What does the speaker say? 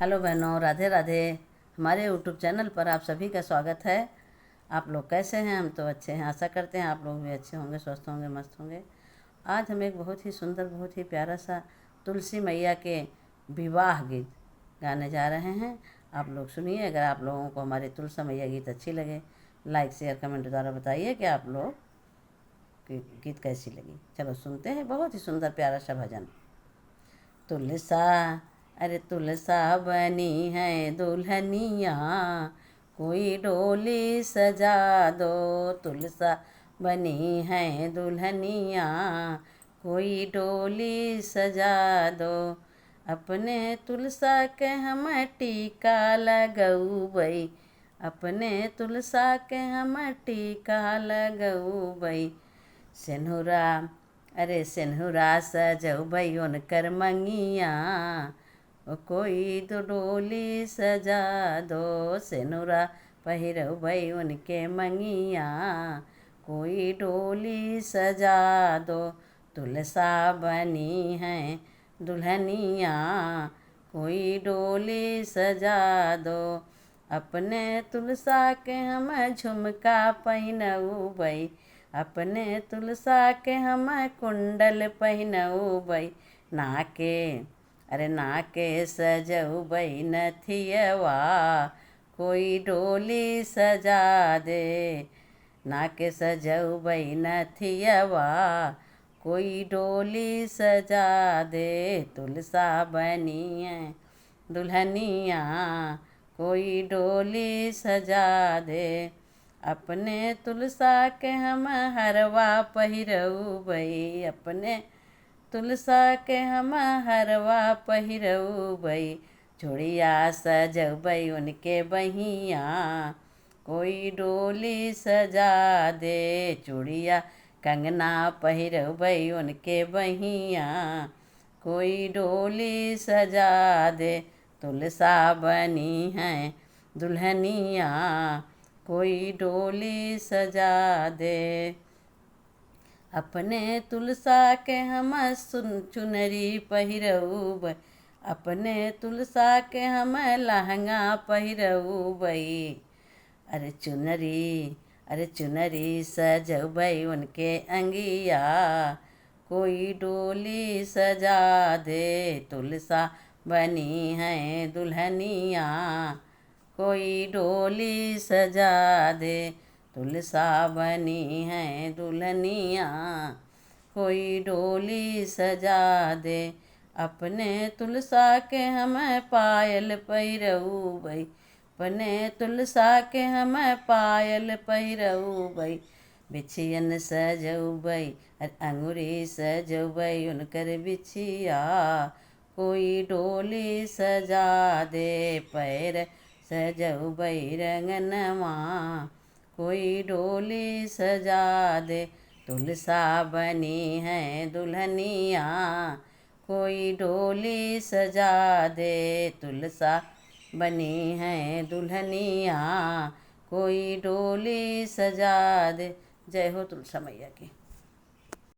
Hello बहनों, राधे राधे। हमारे YouTube channel पर आप सभी का स्वागत है। आप लोग कैसे हैं? हम तो अच्छे हैं। आशा करते हैं आप लोग भी अच्छे होंगे, स्वस्थ होंगे, मस्त होंगे। आज हम एक बहुत ही सुंदर, बहुत ही प्यारा सा तुलसी मैया के विवाह गीत गाने जा रहे हैं। आप लोग सुनिए। अगर आप लोगों को हमारी तुलसी मैया गीत अच्छी लगे, लाइक शेयर कमेंट द्वारा बताइए कि आप लोग की गीत कैसी लगी। चलो सुनते हैं। बहुत ही सुंदर प्यारा सा भजन। तुलसा, अरे तुलसा बनी है दुल्हनिया, कोई डोली सजा दो। तुलसा बनी है दुल्हनिया, कोई डोली सजा दो। अपने तुलसा के हम टीका लगौबै, अपने तुलसा के हम टीका लगौबै। सेनुरा, अरे सेनुरा सजौबै उनकर मंगिया, कोई तो डोली सजा दो। सेनुरा पहिरौबै उनके मंगिया, कोई डोली सजा दो। तुलसा बनी है दुल्हनिया, कोई डोली सजा दो। अपने तुलसा के हम झुमका पहिनौबै, अपने तुलसा के हम कुंडल पहिनौबै। नाके, अरे नाके सजौबै नथियवा, कोई डोली सजा दे। नाके सजौबै नथियवा, कोई डोली सजा दे। तुलसा बनी है दुल्हनिया, कोई डोली सजा दे। अपने तुलसा के हम हरवा पहिरौबै, अपने तुलसा के हम हरवा पहिरौबै। चूड़िया सजौबै उनके बहिया, कोई डोली सजा दे। चूड़िया कंगना पहिरौबै उनके बहिया, कोई डोली सजा दे। तुलसा बनी है दुल्हनिया, कोई डोली सजा दे। अपने तुलसा के हम चुनरी पहिरौबै, अपने तुलसा के हम लहंगा पहिरौबै। अरे चुनरी, अरे चुनरी सजौबै उनके अंगिया, कोई डोली सजा दे। तुलसा बनी है दुल्हनिया, कोई डोली सजा दे। तुलसा बनी है दुल्हनिया, कोई डोली सजा दे। अपने तुलसा के हम पायल पहिरौबै, अपने तुलसा के हम पायल पहिरौबै। बिछियन सजौबै, अंगूरी सजौबै उनकर बिछिया, कोई डोली सजा दे। पैर सजौबै रंगनवा, कोई डोली सजा दे। तुलसा बनी है दुल्हनिया, कोई डोली सजा दे। तुलसा बनी है दुल्हनिया, कोई डोली सजा दे। जय हो तुलसा मैया की।